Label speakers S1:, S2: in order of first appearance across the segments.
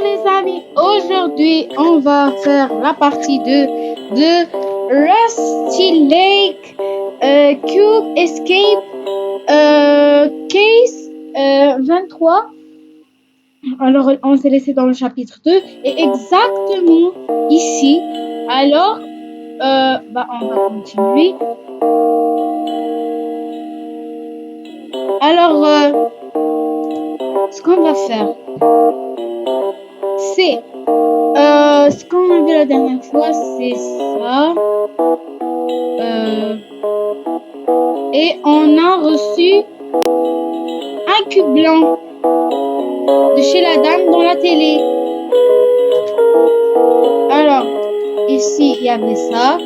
S1: les amis, aujourd'hui on va faire la partie 2 de Rusty Lake Cube Escape Case 23. Alors on s'est laissé dans le chapitre 2 et exactement ici. Alors on va continuer. Alors ce qu'on va faire, c'est ce qu'on a vu la dernière fois, c'est ça. Et on a reçu un cube blanc de chez la dame dans la télé. Alors, ici, il y avait ça.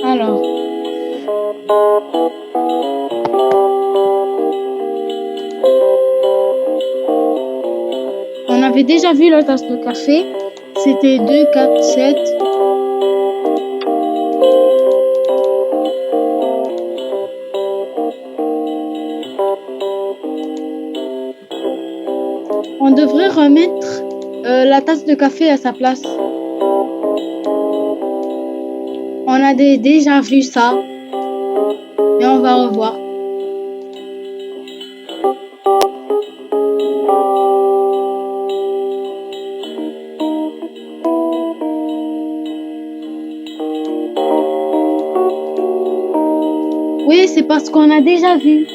S1: Alors. On avait déjà vu la tasse de café. C'était 2, 4, 7. On devrait remettre la tasse de café à sa place. On a déjà vu ça. Et on va revoir. Oui, c'est parce qu'on a déjà vu.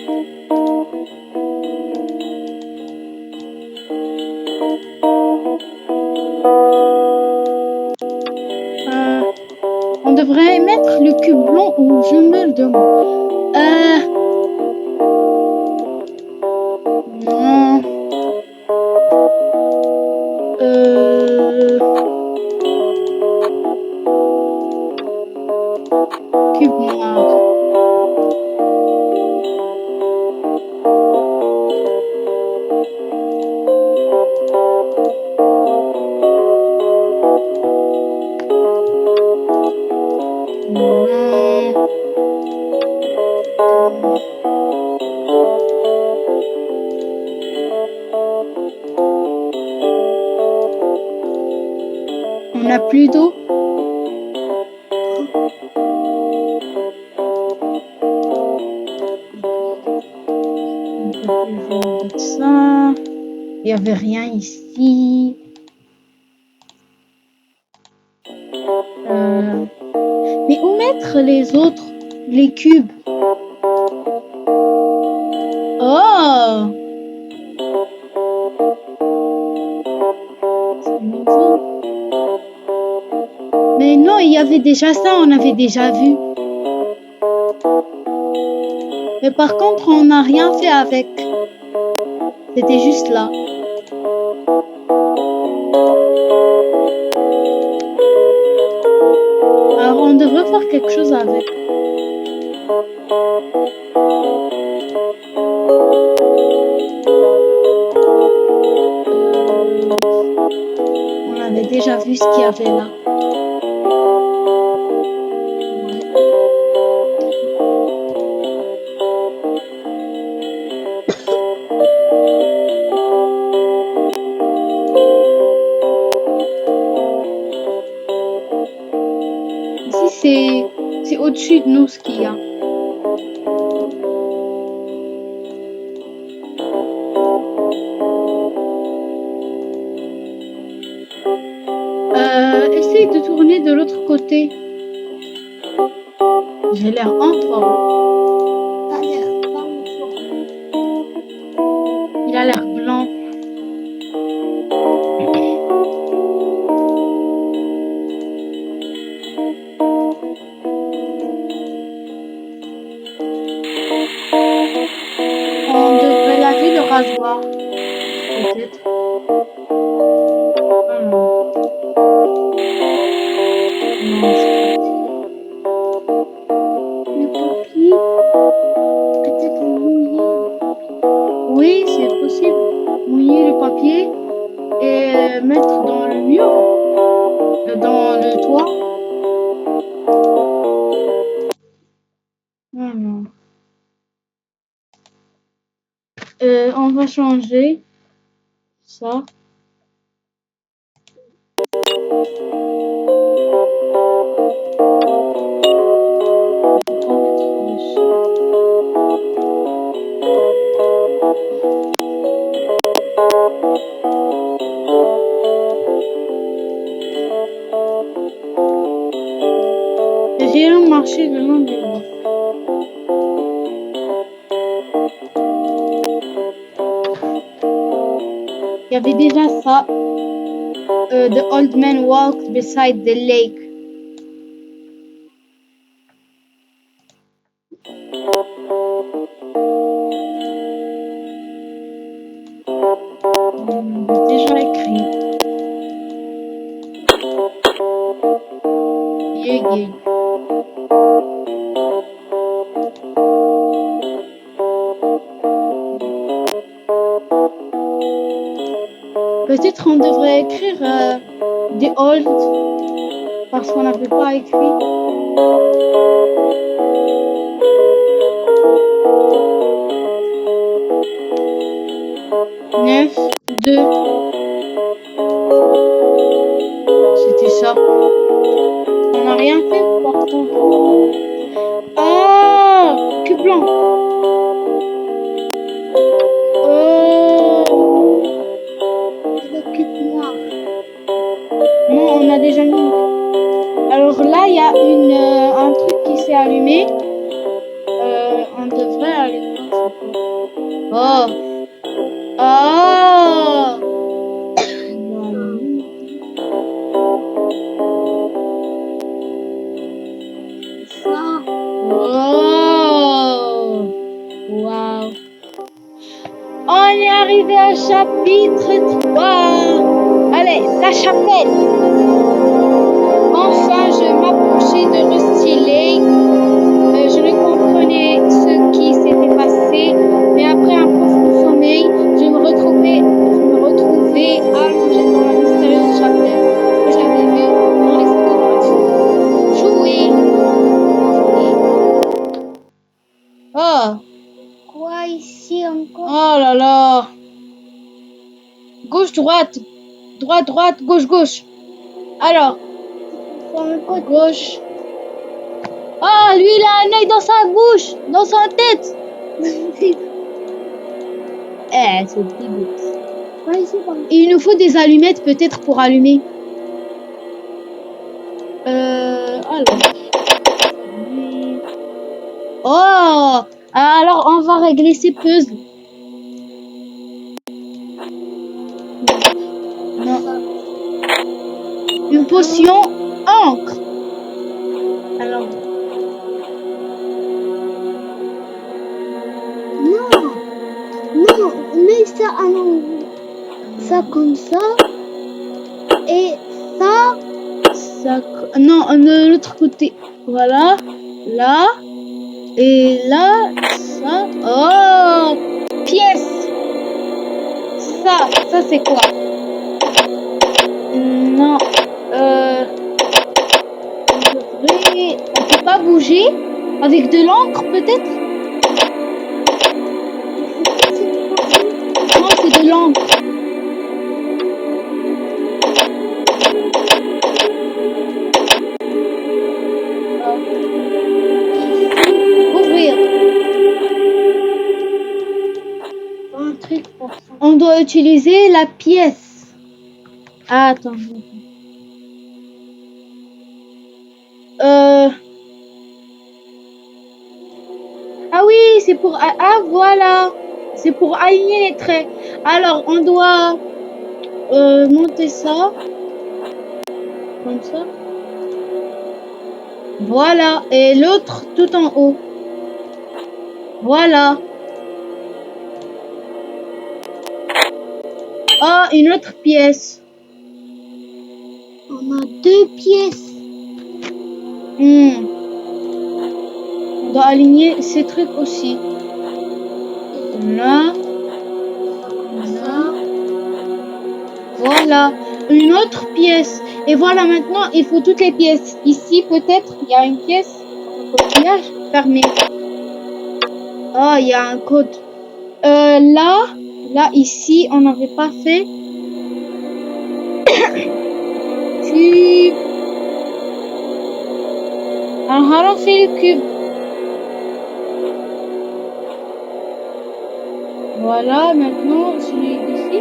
S1: On devrait mettre le cube blanc où je me le demande. Non. Cube noir. On n'a plus d'eau. Ça. Il n'y avait rien ici. Mais où mettre les autres, les cubes? Oh! C'est nouveau. Mais non, il y avait déjà ça, on avait déjà vu. Mais par contre, on n'a rien fait avec. C'était juste là. Alors, on devrait faire quelque chose avec. On avait déjà vu ce qu'il y avait là. Ici, c'est au-dessus de nous ce qu'il y a. Essaye de tourner de l'autre côté. J'ai l'air en forme. Il a l'air blanc. On devrait laver le rasoir. Peut-être. Le papier. Peut-être mouiller. Oui, c'est possible. Mouiller le papier et mettre dans le mur, dans le toit. Non, non. On va changer ça. J'ai marché le long du mur. Il y avait déjà ça. The old man walked beside the lake. Déjà écrit. Yeah. Peut-être on devrait écrire The Old parce qu'on n'avait pas écrit. Neuf, 2. C'était ça. On n'a rien fait par contre. Ah, que blanc. Non, on a déjà mis. Alors là, il y a un truc qui s'est allumé. On devrait allumer. Oh. Ah. Wow. On est arrivé au chapitre 3. Allez, la chapelle. Enfin, je m'approchais de Rusty Lake. Je ne comprenais ce qui s'était passé, mais après un profond sommeil, je me retrouvais allongée dans la mystérieuse chapelle que j'avais vue dans les photographies. Jouer. Oh.
S2: Quoi ici encore?
S1: Oh là là. Gauche, droite. Droite, droite, gauche, gauche. Alors. Gauche. Ah, lui, il a un œil dans sa bouche, dans sa tête. C'est dégueulasse. Il nous faut des allumettes peut-être pour allumer. Alors. Oh, alors on va régler ces puzzles. Non. Une potion encre. Alors.
S2: Non, mets ça à l'envers. Ça comme ça. Et ça.
S1: Non, de l'autre côté. Voilà. Là. Et là. Ça. Oh. Pièce. Ça c'est quoi? Non. On peut pas bouger. Avec de l'encre peut-être? Non, c'est de l'encre. Ouvrir. Un truc pour ça. On doit utiliser la pièce. Ah, attends. Ah oui, c'est pour... Ah, voilà. C'est pour aligner les traits. Alors, on doit monter ça. Comme ça. Voilà. Et l'autre tout en haut. Voilà. Ah, une autre pièce.
S2: On a 2 pièces.
S1: On doit aligner ces trucs aussi. Là. Voilà. Une autre pièce. Et voilà, maintenant, il faut toutes les pièces. Ici, peut-être, il y a une pièce. Coquillage fermé. Oh, il y a un code. Là, ici, on n'avait pas fait cube. Alors, on fait le cube. Voilà, maintenant, celui d'ici.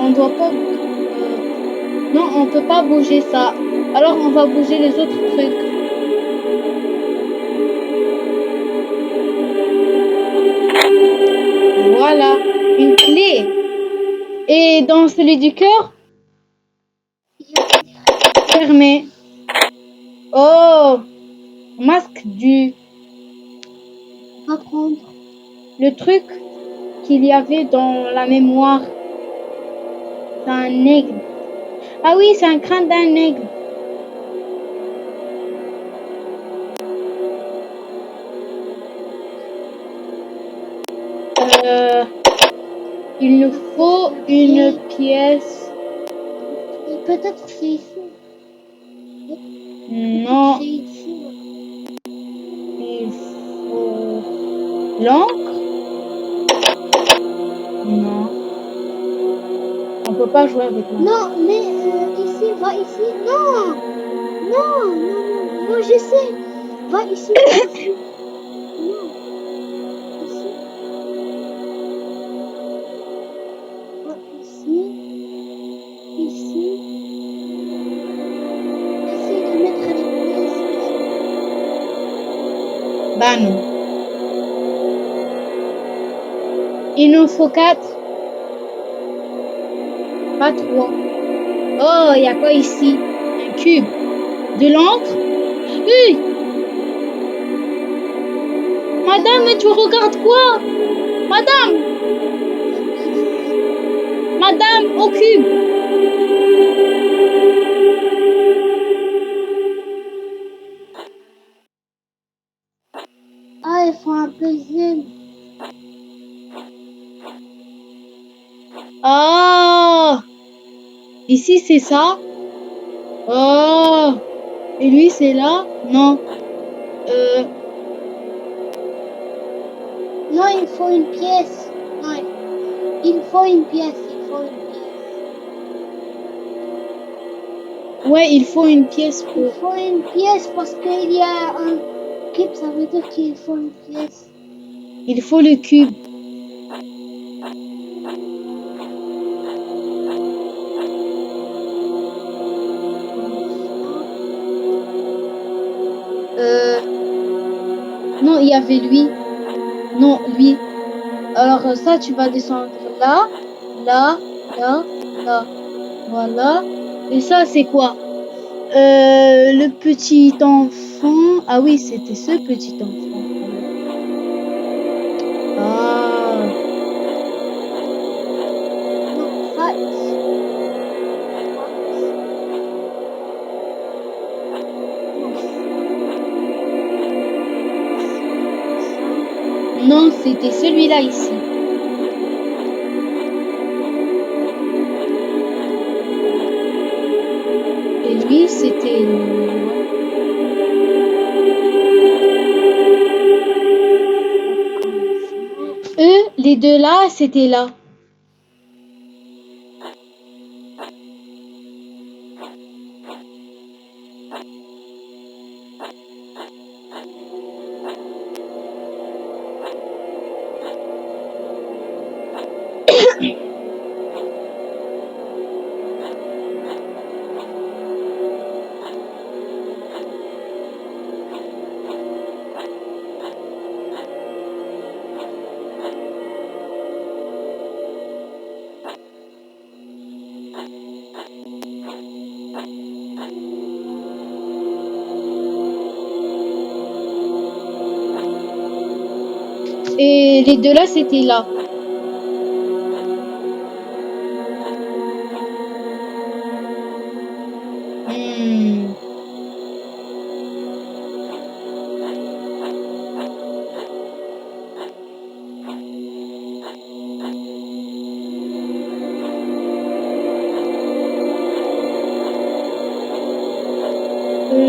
S1: On doit pas... non, on peut pas bouger ça. Alors, on va bouger les autres trucs. Voilà, une clé. Et dans celui du cœur, fermé. Oh, masque du...
S2: Va prendre.
S1: Le truc qu'il y avait dans la mémoire. C'est un aigle. Ah oui, c'est un crâne d'un aigle. Il nous faut une pièce.
S2: Peut-être c'est ici.
S1: Non,
S2: C'est ici.
S1: il faut l'encre. Non. On peut pas jouer avec l'encre.
S2: Non, mais ici, va ici. Non, non, non, non. Moi, je sais. Va ici. Ici. Non. Ici. Va ici. Ici. Essaye de mettre les pièces ici.
S1: Bah non. Il nous faut 4. Pas 3. Oh, il y a quoi ici? Un cube. De l'encre? Oui. Madame, tu regardes quoi? Madame! Madame, au cube!
S2: Ah, il faut un puzzle.
S1: Oh! Ici, c'est ça? Oh! Et lui, c'est là? Non.
S2: Non, il faut une pièce. Non, il faut une pièce. Il faut une pièce.
S1: Ouais, il faut une pièce
S2: Il
S1: pour...
S2: faut une pièce parce qu'il y a un cube, ça veut dire qu'il faut une pièce.
S1: Il faut le cube. Non, il y avait lui. Non, lui. Alors ça, tu vas descendre là, là, là, là. Voilà. Et ça, c'est quoi? Le petit enfant. Ah oui, c'était ce petit enfant. Ah.
S2: Non, ça ici.
S1: Non, c'était celui-là ici. Et lui, c'était... Eux, les deux là, c'était là. Et les deux là, c'était là. Hmm.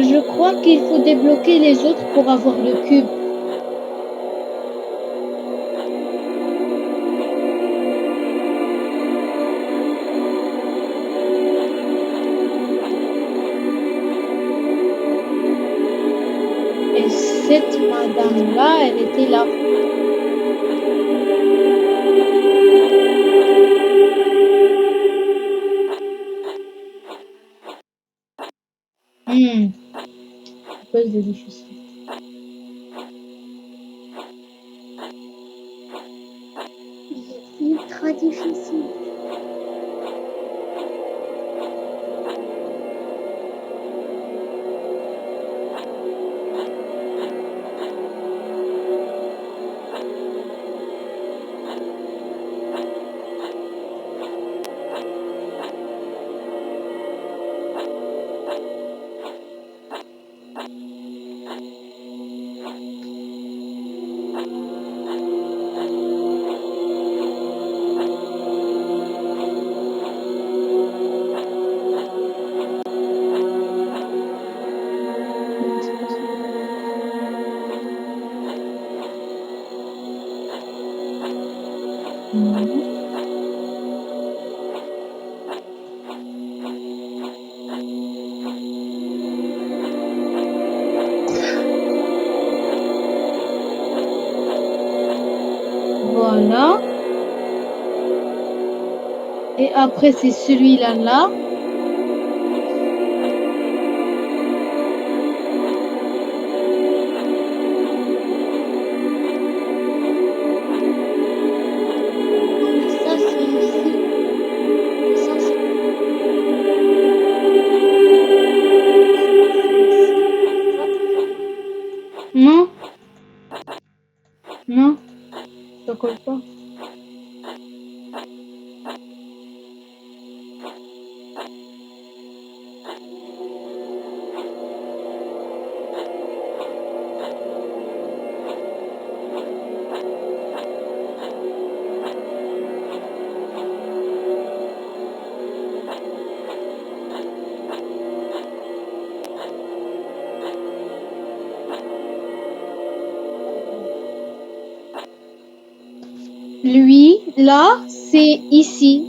S1: Je crois qu'il faut débloquer les autres pour avoir le cube. cette madame-là, elle était là. Pose de difficile.
S2: Ultra difficile.
S1: Voilà. Et après, c'est celui-là, là.
S2: Ça, c'est ici. Et ça, c'est
S1: Non. Non. Ça colle pas. Lui, là, c'est ici.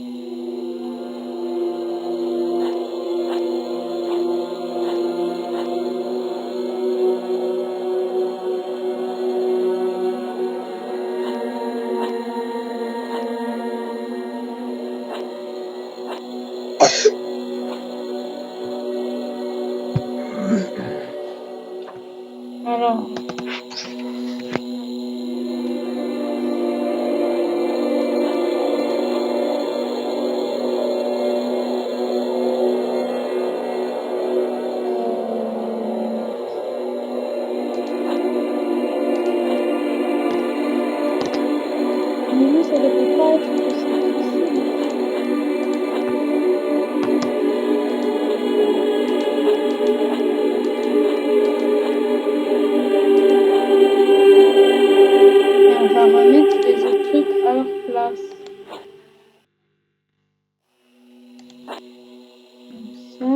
S1: Alors. Mais ça devrait pas être aussi difficile. Et on va remettre les autres trucs à leur place. Comme ça.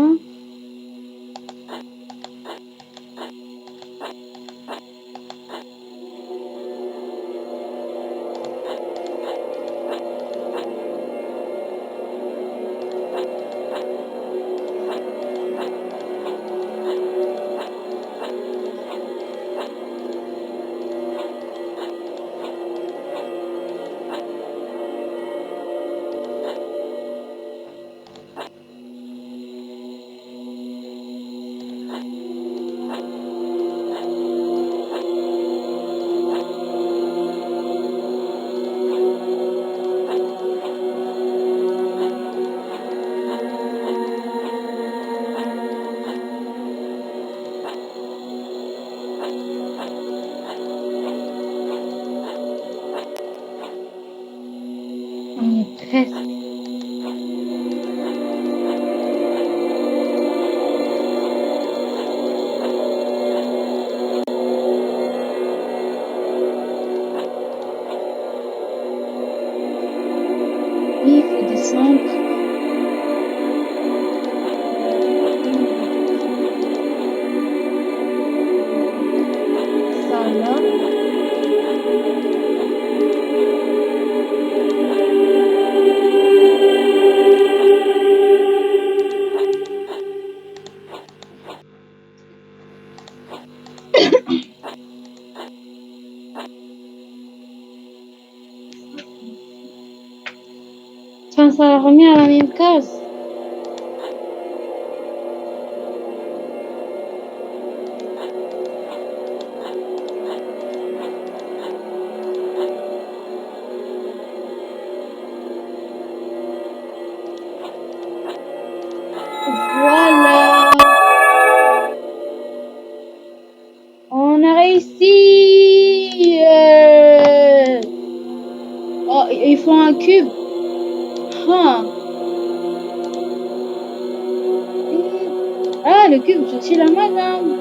S1: On est presque. Il faut descendre. Ça là. ça l'a remis à la même case. Voilà. On a réussi. Oh, il faut un cube. Ah, ah le cube, je suis la madame.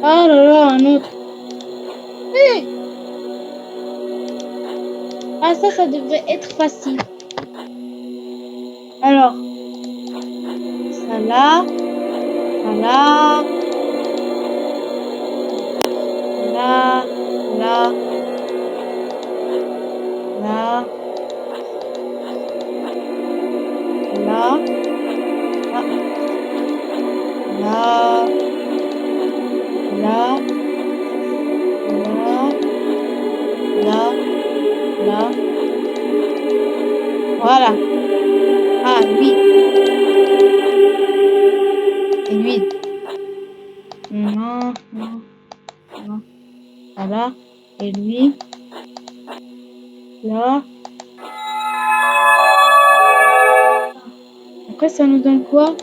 S1: Ah là là, un autre. Hey. Ah, ça devrait être facile. Alors, ça là, ça là, là, là, là, là, là, là, là, là, là. Voilà. Ah, oui. Et lui. Non, non, non. Voilà. Et lui. Là. Après, ça nous donne quoi?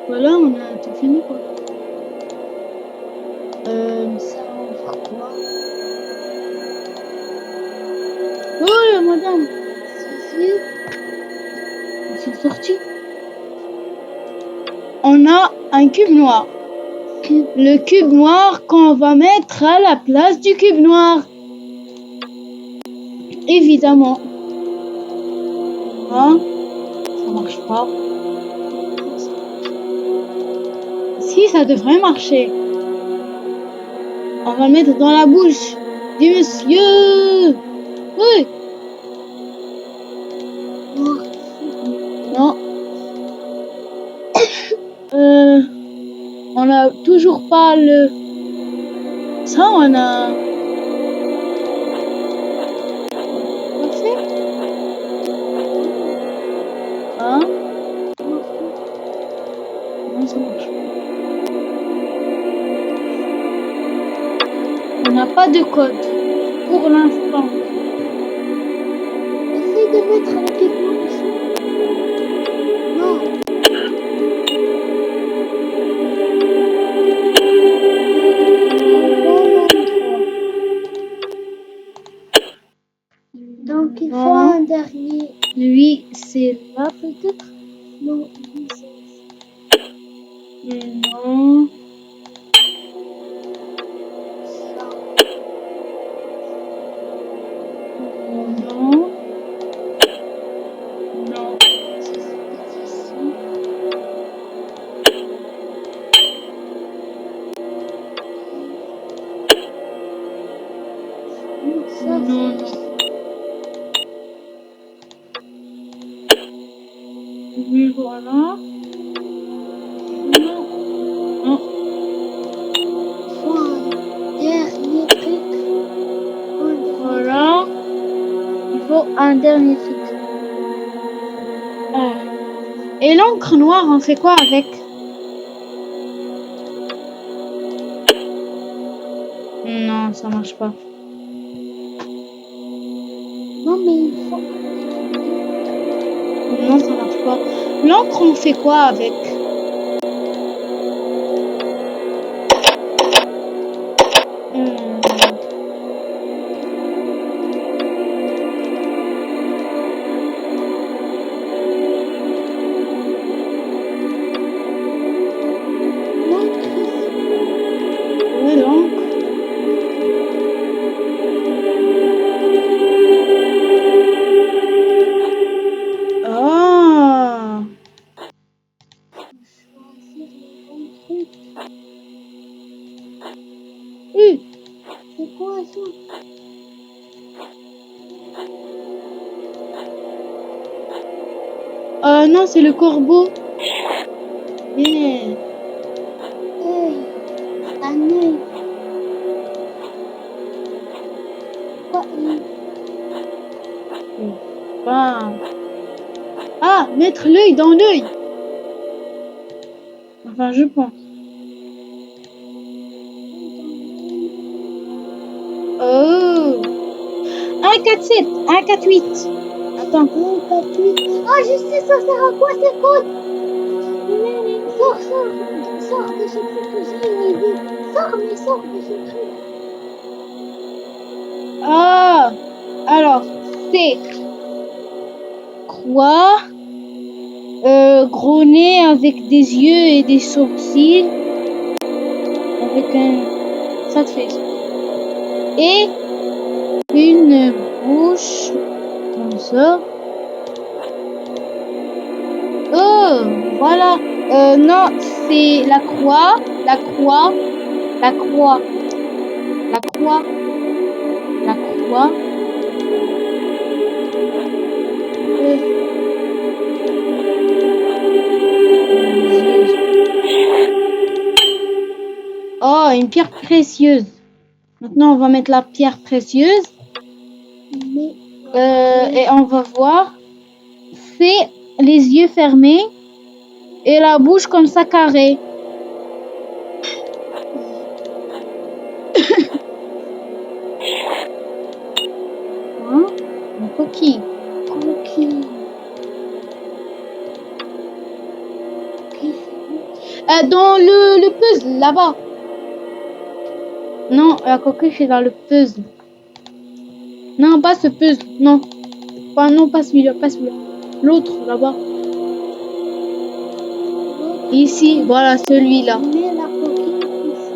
S1: Voilà, on a tout fini, quoi.
S2: Ça, on va quoi?
S1: Oh, madame.
S2: Si,
S1: Ils sont sortis. On a un cube noir. Le cube noir qu'on va mettre à la place du cube noir. Évidemment. Hein? Ça marche pas. Si, ça devrait marcher. On va le mettre dans la bouche du monsieur. Oui. Non. On a toujours pas le... Ça, on a... Parfait. Hein? Non, ça marche pas. On n'a pas de code pour l'instant.
S2: essaye de mettre la pigment dessus. Non. Donc il faut un dernier.
S1: Lui, c'est là peut-être?
S2: Non, lui, c'est
S1: Non.
S2: ça.
S1: Non. Non.
S2: C'est ici. Ça,
S1: Non,
S2: c'est-
S1: Oui, voilà. Non. Non.
S2: il faut un dernier truc.
S1: Voilà. Il faut un dernier truc. Et l'encre noire, on fait quoi avec? Non, ça marche pas.
S2: Non, mais il faut.
S1: Non, ça marche pas. L'encre, on fait quoi avec? Ouais, l'encre. Ah.
S2: Choisir le bon truc. C'est quoi ça?
S1: Non, c'est le corbeau. Yeah.
S2: Hey, un œil.
S1: Ah, mettre l'œil dans l'œil. Enfin, je pense. Oh. 1, 4, 7. 1, 4, 8. Attends.
S2: 1, 4, 8. Ah, je sais, ça sert à quoi ces codes? Sors, sors. Sors de ce truc que j'ai une idée. Sors, mais sors de ce truc.
S1: Ah. Alors, c'est croix. Gros nez avec des yeux et des sourcils. Avec un... Ça te fait. Et une bouche comme ça. Oh, voilà. Non, c'est la croix, la croix, la croix, la croix, la croix. Oh, une pierre précieuse. Maintenant, on va mettre la pierre précieuse. Et on va voir. C'est les yeux fermés et la bouche comme ça carrée. Hein? Une coquille.
S2: Coquille.
S1: Dans le puzzle, là-bas. Non, la coquille, c'est dans le puzzle. Non, pas ce puzzle. Non. Non, pas celui-là, pas celui-là. L'autre, là-bas. Ici, voilà, celui-là.
S2: Mets la coquille ici.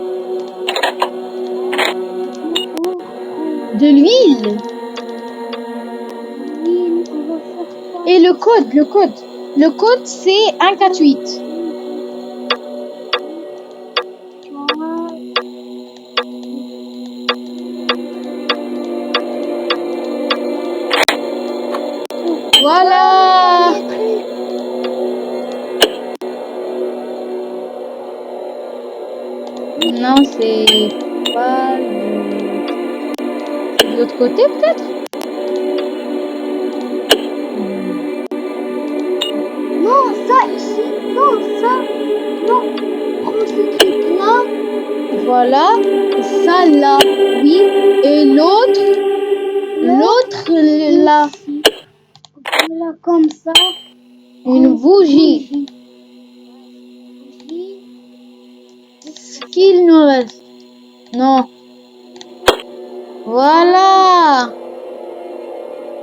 S1: De l'huile.
S2: Oui, on va faire quoi?
S1: Et le code, le code. Le code, c'est 148. Voilà. Non, c'est pas de l'autre côté, peut-être.
S2: Non, ça ici. Non, ça. Non. Prends ce truc-là.
S1: Voilà. Ça, là. Oui. Et l'autre. L'autre, là.
S2: Voilà, comme ça.
S1: Une bougie. Ce qu'il nous reste. Non. Voilà.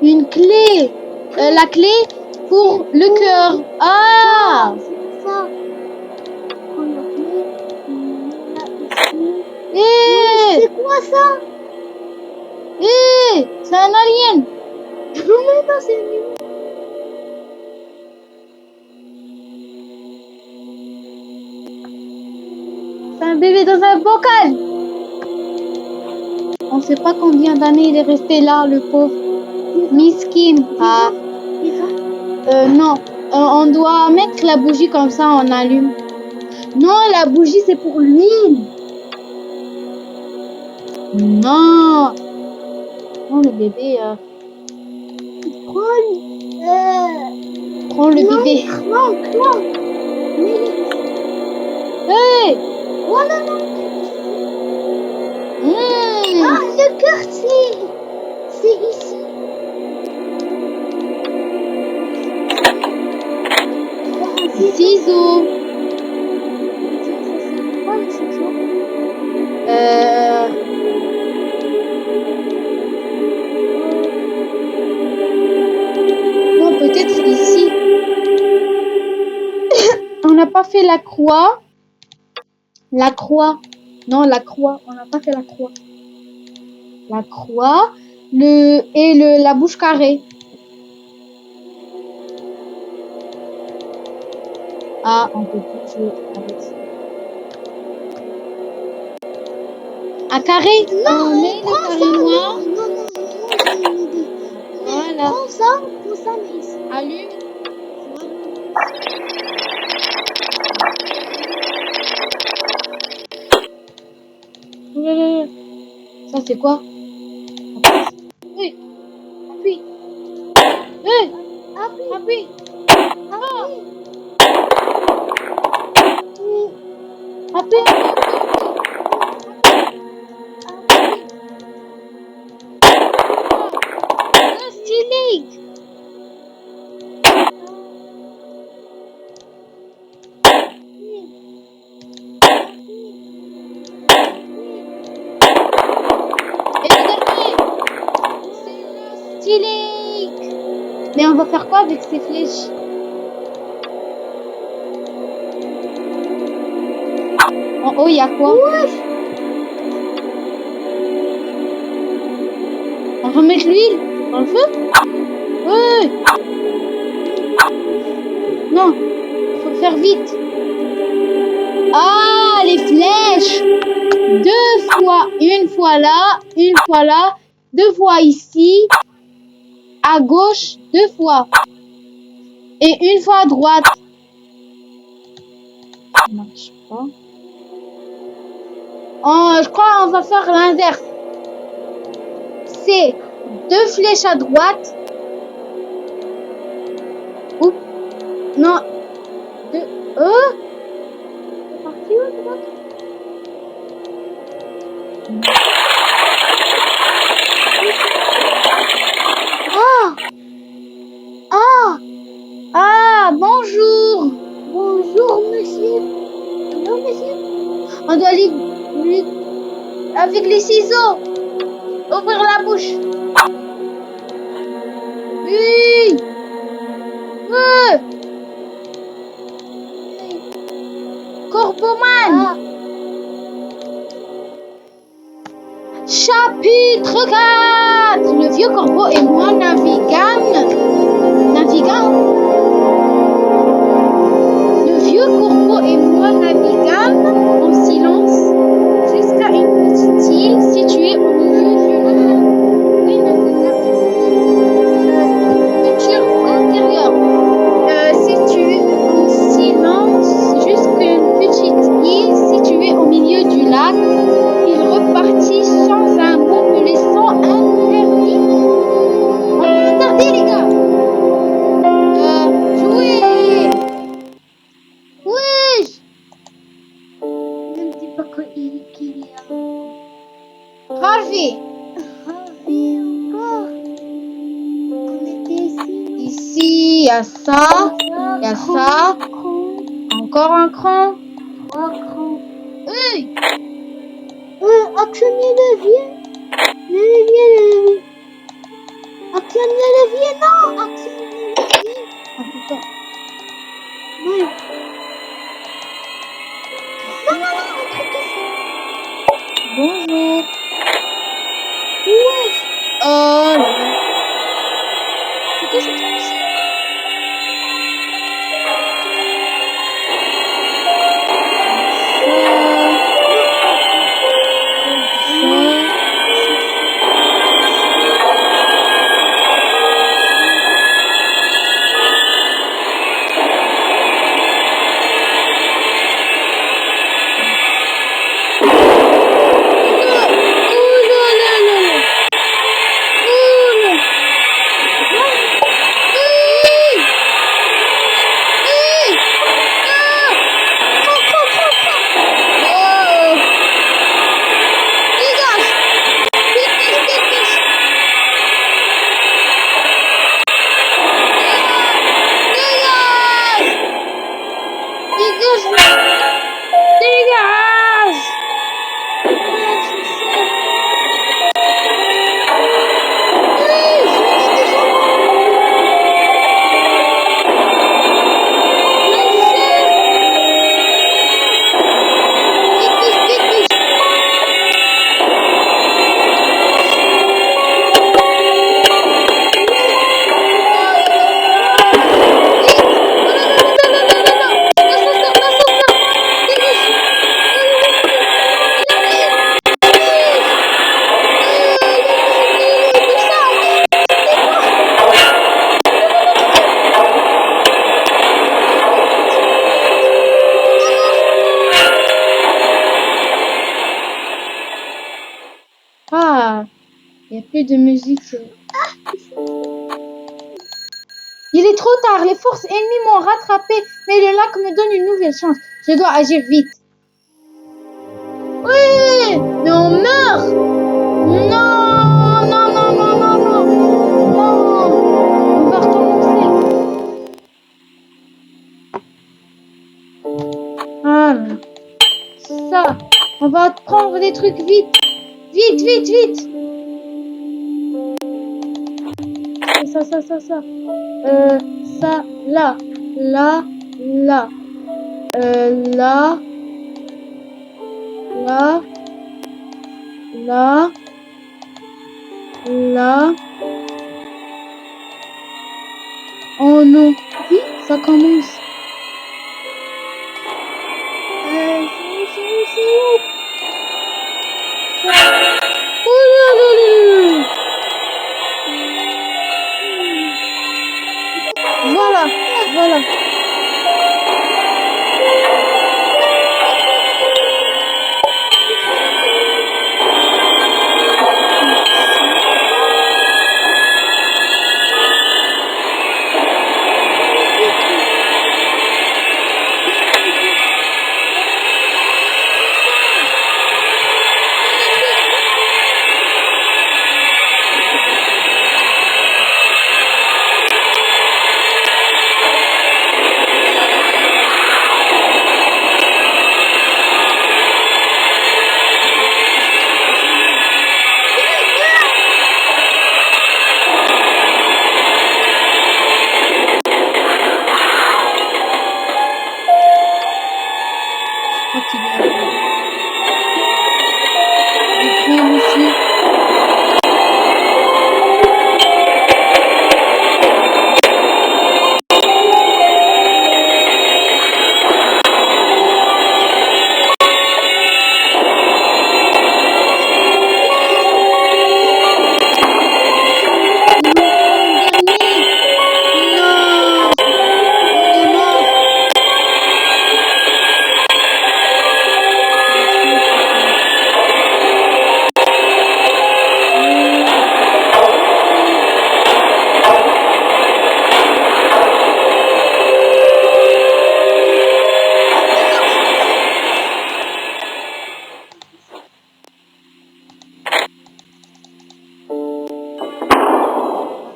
S1: Une clé. La clé pour le cœur. Ah.
S2: C'est ça. Prends la clé. Là, ici.
S1: Eh.
S2: C'est quoi ça?
S1: Eh. C'est un alien.
S2: Mais non, c'est nul.
S1: C'est un bébé dans un bocal. On sait pas combien d'années il est resté là, le pauvre. Miskin. Ah. Non. On doit mettre la bougie comme ça, on allume. Non, la bougie, c'est pour l'huile. Non. Non, le bébé. Prends le bébé.
S2: Non.
S1: Hey.
S2: Voilà, non.
S1: Mmh.
S2: Ah, le cœur, c'est ici.
S1: Ciseaux.
S2: Quoi, le ciseau?
S1: Non, peut-être ici. On n'a pas fait la croix. La croix. Non, la croix. On n'a pas fait la croix. La croix. La bouche carrée. Ah, on peut plus jouer avec ça. Un carré.
S2: Non,
S1: On met le
S2: prends
S1: carré
S2: ça.
S1: noir.
S2: Non, j'ai une idée.
S1: Voilà.
S2: Prends ça, mais ici.
S1: Allume. Ça, c'est quoi? Oui. Appuie. Appuie. attraper. Stylé. Et le dernier, c'est le stylé. Mais on va faire quoi avec ces flèches? En haut, il y a quoi? On remet l'huile dans le feu? Ouais. Non, il faut faire vite. Ah, les flèches. 2 fois, une fois là, 2 fois ici, à gauche, 2 fois. Et une fois à droite. Ça marche pas. Oh, je crois qu'on va faire l'inverse. C'est 2 flèches à droite. Oups. Non. 2. C'est parti où, droite? Ah, bonjour.
S2: Bonjour, monsieur. Non, monsieur.
S1: On doit lui avec les ciseaux ouvrir la bouche. Oui. Ouais. Corbeauman. Chapitre 4. Le vieux corbeau et moi naviguons. Le vieux corbeau et moi naviguons en silence jusqu'à une petite île située au milieu du lac. Oui, une future antérieure. Située en silence jusqu'à une petite île située au milieu du lac. Il repartit sans un mot, me laissant interdit. On est interdit, les gars. Jouer. Oui.
S2: Ne me dis pas qu'il y a.
S1: Harvey.
S2: Harvey encore. On était ici.
S1: Ici, il y a ça. Il y a ça. Encore un cran.
S2: 3 crans.
S1: Oui.
S2: Actionner le levier. Le levier. Actionner le levier. Non, actionner le levier.
S1: On peut pas.
S2: Oui. Non, un truc ici.
S1: Bonjour.
S2: Ouais.
S1: Oh là là. C'est quoi ce truc ici? Il n'y a plus de musique. Il est trop tard. Les forces ennemies m'ont rattrapé. Mais le lac me donne une nouvelle chance. Je dois agir vite. Oui, mais on meurt. Non, non, non, non, non, non. Non. On va recommencer. Voilà. Ça. On va prendre des trucs vite. Vite, vite, vite. Ça. Ça, là. Là, là. Là. Là. Là. Là. Oh non. Oui, ça commence. C'est où? Oh là là là là. Voilà, voilà. Je crois qu'il est là. Le grand monsieur.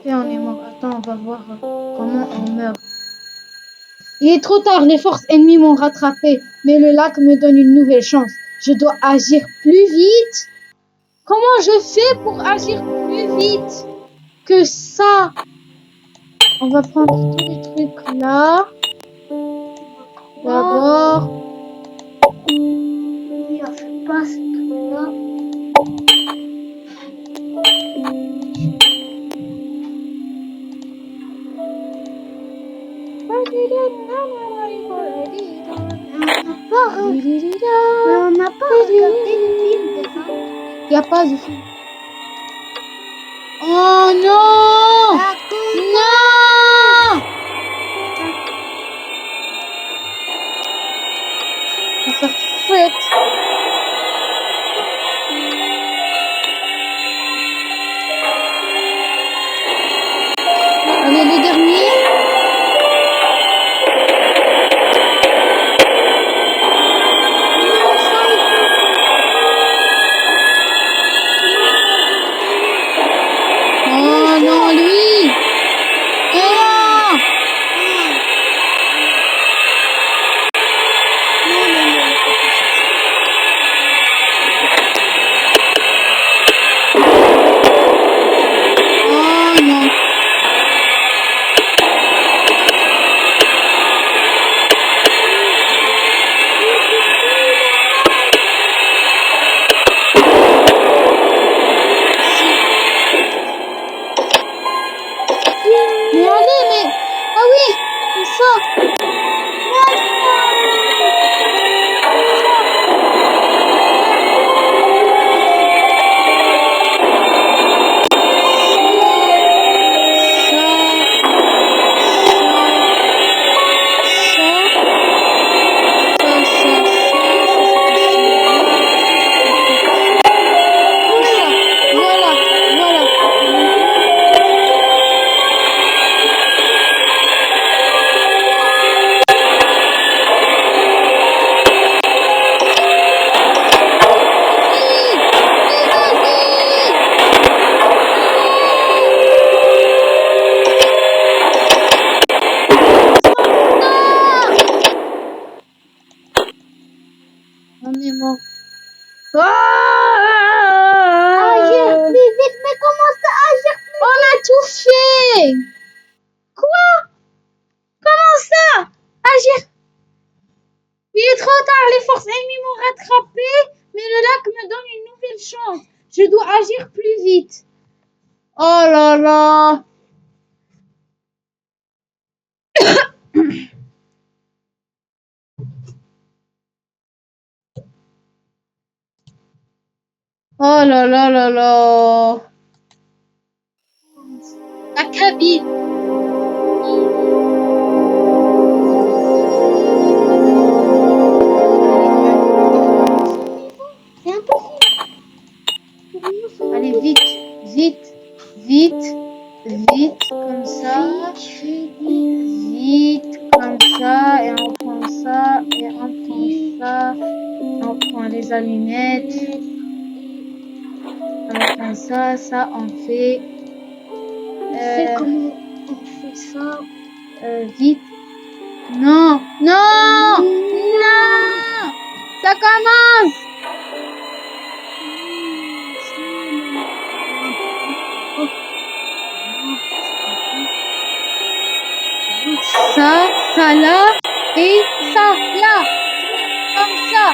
S1: Ok, on est mort. Attends, on va voir comment on meurt. Il est trop tard, les forces ennemies m'ont rattrapé, mais le lac me donne une nouvelle chance. Je dois agir plus vite. Comment je fais pour agir plus vite que ça? On va prendre tous les trucs là. D'abord.
S2: Il a fait pas ce truc-là. On n'a pas regardé le film de ça.
S1: Il n'y a pas de film. Oh non! Non! On va faire fric. Allez, le dernier. Oh non, lui! Non! Non.
S2: Agir plus vite, mais comment ça agir plus
S1: On a tout fait. Quoi? Comment ça? Agir. Il est trop tard, les forces ennemies m'ont rattrapé, mais le lac me donne une nouvelle chance. Je dois agir plus vite. Oh là là. Oh là là là là. La cabine.
S2: C'est impossible. Pour nous, c'est
S1: Allez, vite, vite, vite, vite, comme ça. Vite, comme ça, et on prend ça, et on prend ça. On prend les allumettes. On prend ça, ça, on fait.
S2: On sait comment on fait ça.
S1: Vite. Non, non, non. Ça commence. Ça là, et ça là. Comme ça.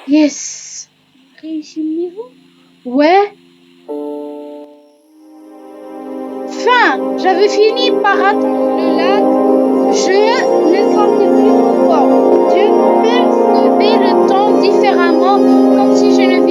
S1: Yes.
S2: Réussi le niveau.
S1: Ouais. Fin. J'avais fini par atteindre le lac. Je ne sentais plus mon corps. Je percevais le temps différemment, comme si je ne